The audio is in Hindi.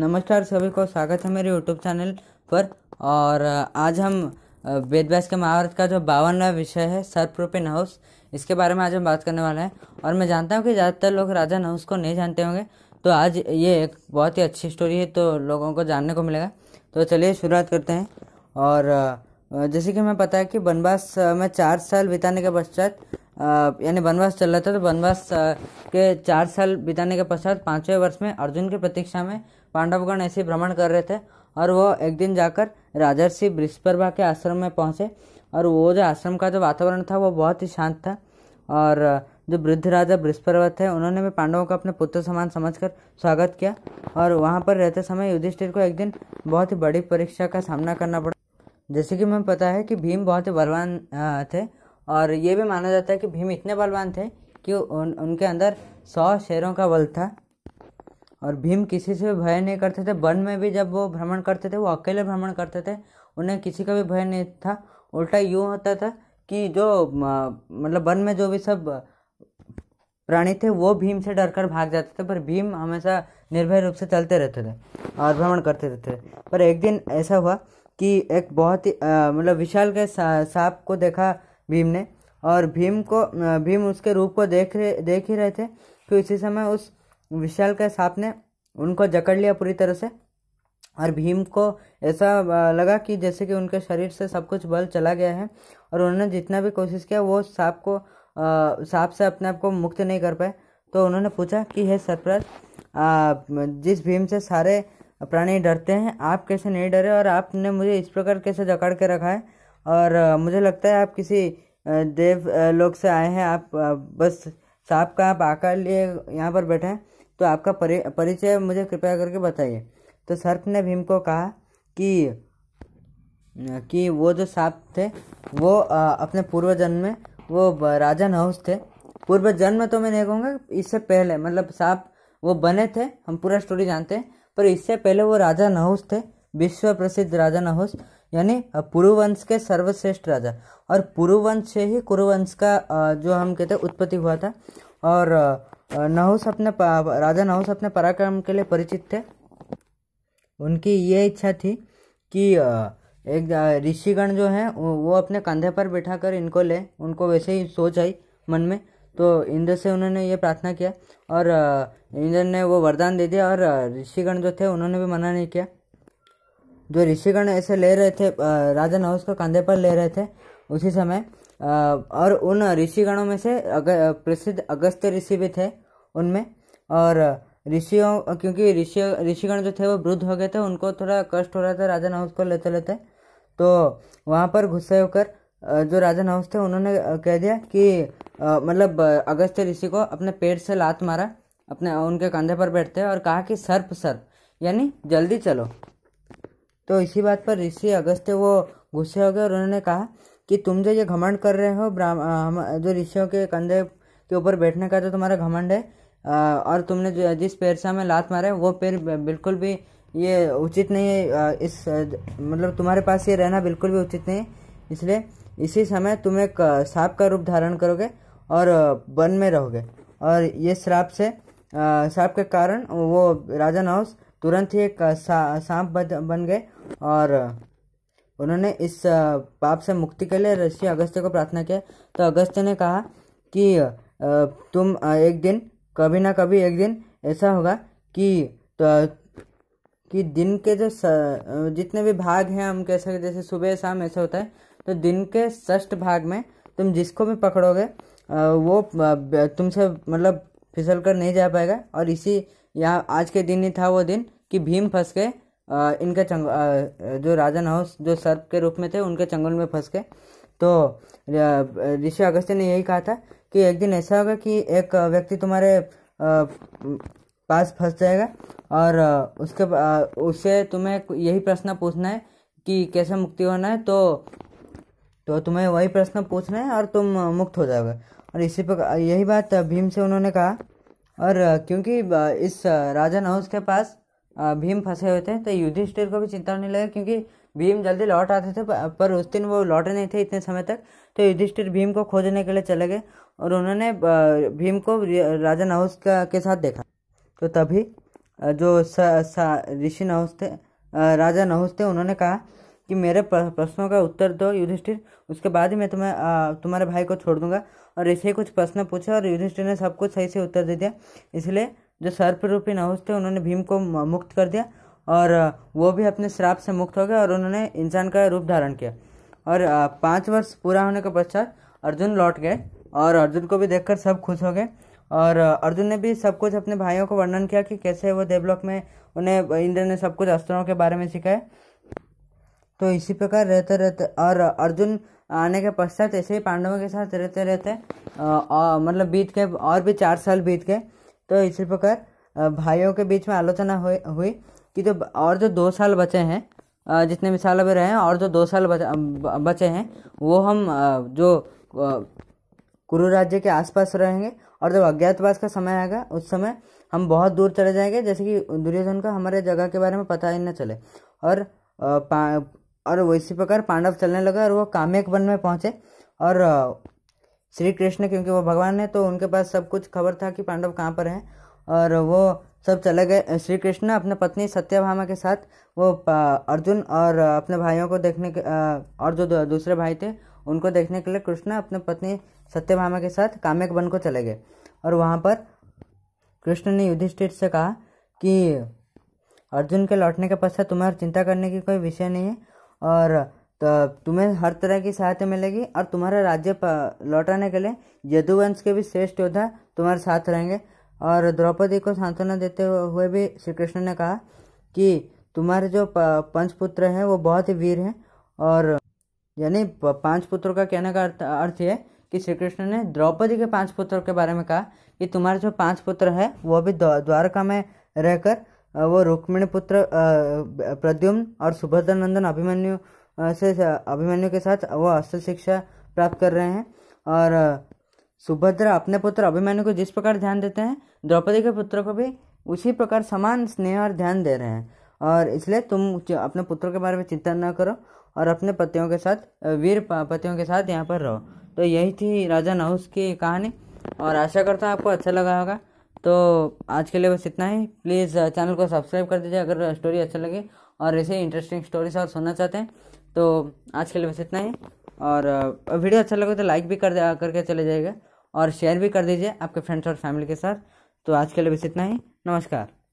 नमस्कार सभी को, स्वागत है मेरे यूट्यूब चैनल पर। और आज हम वेद व्यास के महाभारत का जो 52वां विषय है सर्परूपी नहुस, इसके बारे में आज हम बात करने वाले हैं। और मैं जानता हूं कि ज़्यादातर लोग राजा नहुस को नहीं जानते होंगे, तो आज ये एक बहुत ही अच्छी स्टोरी है, तो लोगों को जानने को मिलेगा। तो चलिए शुरुआत करते हैं। और जैसे कि हमें पता है कि वनवास में 4 साल बिताने के पश्चात, यानी वनवास चल रहा था, तो वनवास के 4 साल बिताने के पश्चात 5वें वर्ष में अर्जुन की प्रतीक्षा में पांडवगण ऐसे भ्रमण कर रहे थे। और वो एक दिन जाकर राजर्षि बृहस्पति के आश्रम में पहुंचे। और वो जो आश्रम का जो वातावरण था वो बहुत ही शांत था। और जो वृद्ध राजा बृहस्पति थे, उन्होंने भी पांडवों को अपने पुत्र समान समझकर स्वागत किया। और वहाँ पर रहते समय युधिष्ठिर को एक दिन बहुत ही बड़ी परीक्षा का सामना करना पड़ा। जैसे कि हमें पता है कि भीम बहुत ही बलवान थे, और ये भी माना जाता है कि भीम इतने बलवान थे कि उनके अंदर 100 शेरों का बल था। और भीम किसी से भी भय नहीं करते थे। वन में भी जब वो भ्रमण करते थे, वो अकेले भ्रमण करते थे, उन्हें किसी का भी भय नहीं था। उल्टा यूँ होता था कि जो मतलब वन में जो भी सब प्राणी थे वो भीम से डरकर भाग जाते थे, पर भीम हमेशा निर्भय रूप से चलते रहते थे और भ्रमण करते रहते थे। पर एक दिन ऐसा हुआ कि एक बहुत ही मतलब विशाल के सांप को देखा भीम ने। और भीम उसके रूप को देख ही रहे थे कि उसी समय उस विशाल के सांप ने उनको जकड़ लिया पूरी तरह से। और भीम को ऐसा लगा कि जैसे कि उनके शरीर से सब कुछ बल चला गया है, और उन्होंने जितना भी कोशिश किया वो सांप से अपने आप को मुक्त नहीं कर पाए। तो उन्होंने पूछा कि हे सर्पराज, जिस भीम से सारे प्राणी डरते हैं, आप कैसे नहीं डरे, और आपने मुझे इस प्रकार कैसे जकड़ के रखा है। और मुझे लगता है आप किसी देव लोक से आए हैं, आप बस सांप का आप आकार लिए यहाँ पर बैठे हैं, तो आपका परिचय मुझे कृपया करके बताइए। तो सर्प ने भीम को कहा कि वो जो सांप थे वो अपने पूर्व जन्म में वो राजा नहुस थे। पूर्व जन्म तो मैं नहीं कहूँगा, इससे पहले मतलब सांप वो बने थे, हम पूरा स्टोरी जानते हैं, पर इससे पहले वो राजा नहुस थे, विश्व प्रसिद्ध राजा नहुस, यानी पुरुवंश के सर्वश्रेष्ठ राजा। और पुरुवंश से ही कुरुवंश का जो हम कहते हैं उत्पत्ति हुआ था। और राजा नहुस अपने पराक्रम के लिए परिचित थे। उनकी ये इच्छा थी कि एक ऋषिगण जो हैं वो अपने कंधे पर बिठाकर इनको ले, उनको वैसे ही सोच आई मन में। तो इंद्र से उन्होंने ये प्रार्थना किया, और इंद्र ने वो वरदान दे दिया। और ऋषिगण जो थे उन्होंने भी मना नहीं किया। जो ऋषिगण ऐसे ले रहे थे, राजा नहुस को कंधे पर ले रहे थे उसी समय, और उन ऋषिगणों में से प्रसिद्ध अगस्त्य ऋषि भी थे उनमें। और क्योंकि ऋषिगण जो थे वो वृद्ध हो गए थे, उनको थोड़ा कष्ट हो रहा था राजा नहुस को लेते लेते। तो वहाँ पर गुस्से होकर जो राजा नहुस थे उन्होंने कह दिया कि मतलब अगस्त्य ऋषि को अपने पेट से लात मारा अपने उनके कंधे पर बैठते, और कहा कि सर्प यानी जल्दी चलो। तो इसी बात पर ऋषि अगस्त्य वो गुस्से हो गए, और उन्होंने कहा कि तुम जो ये घमंड कर रहे हो, जो ऋषियों के कंधे के ऊपर बैठने का जो तुम्हारा घमंड है, और तुमने जिस पैर से हमें लात मारा है वो पैर बिल्कुल भी ये उचित नहीं है, मतलब तुम्हारे पास ये रहना बिल्कुल भी उचित नहीं है। इसलिए इसी समय तुम एक सांप का रूप धारण करोगे और वन में रहोगे। और ये सांप के कारण वो राजा नहुस तुरंत ही एक सांप बन गए। और उन्होंने इस पाप से मुक्ति के लिए ऋषि अगस्त्य को प्रार्थना किया। तो अगस्त्य ने कहा कि तुम एक दिन, कभी ना कभी एक दिन ऐसा होगा कि दिन के जो जितने भी भाग हैं, हम कह सकते जैसे सुबह शाम ऐसा होता है, तो दिन के 6th भाग में तुम जिसको भी पकड़ोगे वो तुमसे मतलब फिसल कर नहीं जा पाएगा। और यहाँ आज के दिन ही था वो दिन कि भीम फंस गए इनके जो राजा नहुस जो सर्प के रूप में थे उनके चंगुल में फंस गए। तो ऋषि अगस्त्य ने यही कहा था कि एक दिन ऐसा होगा कि एक व्यक्ति तुम्हारे पास फंस जाएगा, और उससे तुम्हें यही प्रश्न पूछना है कि कैसे मुक्ति होना है। तो तुम्हें वही प्रश्न पूछना है और तुम मुक्त हो जाओगे। और इसी प्रकार यही बात भीम से उन्होंने कहा। और क्योंकि इस राजा नहुस के पास भीम फंसे हुए थे, तो युधिष्ठिर को भी चिंता नहीं लगा, क्योंकि भीम जल्दी लौट आते थे, पर उस दिन वो लौटे नहीं थे इतने समय तक। तो युधिष्ठिर भीम को खोजने के लिए चले गए, और उन्होंने भीम को राजा नहुस के साथ देखा। तो तभी जो ऋषि नहुस थे, राजा नहुस थे, उन्होंने कहा कि मेरे प्रश्नों का उत्तर दो युधिष्ठिर, उसके बाद ही मैं तुम्हारे भाई को छोड़ दूंगा। और ऐसे ही कुछ प्रश्न पूछे और युधिष्ठिर ने सब कुछ सही से उत्तर दे दिया। इसलिए जो सर्प रूपी नहुस थे उन्होंने भीम को मुक्त कर दिया और वो भी अपने श्राप से मुक्त हो गए और उन्होंने इंसान का रूप धारण किया। और 5 वर्ष पूरा होने के पश्चात अर्जुन लौट गए और अर्जुन को भी देखकर सब खुश हो गए। और अर्जुन ने भी सब कुछ अपने भाइयों को वर्णन किया कि कैसे वो देवलोक में उन्हें इंद्र ने सब कुछ अस्त्रों के बारे में सिखाया। तो इसी प्रकार रहते रहते और अर्जुन आने के पश्चात ऐसे ही पांडवों के साथ रहते रहते मतलब बीत गए और भी 4 साल बीत गए। तो इसी प्रकार भाइयों के बीच में आलोचना हुई कि जो 2 साल बचे हैं, जितने भी साल अभी रहे हैं और जो 2 साल बचे हैं वो हम जो कुरु राज्य के आसपास रहेंगे और जब अज्ञातवास का समय आएगा उस समय हम बहुत दूर चले जाएंगे, जैसे कि दुर्योधन को हमारे जगह के बारे में पता ही न चले। और वैसी प्रकार पांडव चलने लगे और वो काम्यक वन में पहुंचे। और श्री कृष्ण, क्योंकि वो भगवान है तो उनके पास सब कुछ खबर था कि पांडव कहाँ पर हैं, और वो सब चले गए। श्री कृष्ण अपने पत्नी सत्यभामा के साथ वो अर्जुन और अपने भाइयों को देखने के और जो दूसरे भाई थे उनको देखने के लिए कृष्ण अपने पत्नी सत्यभामा के साथ काम्यक वन को चले गए। और वहाँ पर कृष्ण ने युधिष्ठिर से कहा कि अर्जुन के लौटने के पश्चात तुम्हारी चिंता करने की कोई विषय नहीं है और तुम्हें हर तरह की सहायता मिलेगी और तुम्हारा राज्य लौटाने के लिए यदुवंश के भी श्रेष्ठ योद्धा तुम्हारे साथ रहेंगे। और द्रौपदी को सांत्वना देते हुए भी श्री कृष्ण ने कहा कि तुम्हारे जो 5 पुत्र हैं वो बहुत ही वीर हैं। और यानी 5 पुत्रों का कहने का अर्थ है कि श्री कृष्ण ने द्रौपदी के 5 पुत्रों के बारे में कहा कि तुम्हारे जो 5 पुत्र हैं वो भी द्वारका में रहकर वो रुक्मिणी पुत्र प्रद्युम्न और सुभद्रा नंदन अभिमन्यु के साथ वो अस्त्र शिक्षा प्राप्त कर रहे हैं। और सुभद्रा अपने पुत्र अभिमन्यु को जिस प्रकार ध्यान देते हैं द्रौपदी के पुत्रों को भी उसी प्रकार समान स्नेह और ध्यान दे रहे हैं। और इसलिए तुम अपने पुत्रों के बारे में चिंता न करो और अपने पतियों के साथ, वीर पतियों के साथ यहाँ पर रहो। तो यही थी राजा नहुस की कहानी और आशा करता हूँ आपको अच्छा लगा होगा। तो आज के लिए बस इतना ही। प्लीज़ चैनल को सब्सक्राइब कर दीजिए अगर स्टोरी अच्छा लगे और ऐसे इंटरेस्टिंग स्टोरीज और सुनना चाहते हैं। तो आज के लिए बस इतना ही और वीडियो अच्छा लगे तो लाइक भी करके चले जाइएगा और शेयर भी कर दीजिए आपके फ्रेंड्स और फैमिली के साथ। तो आज के लिए बस इतना ही। नमस्कार।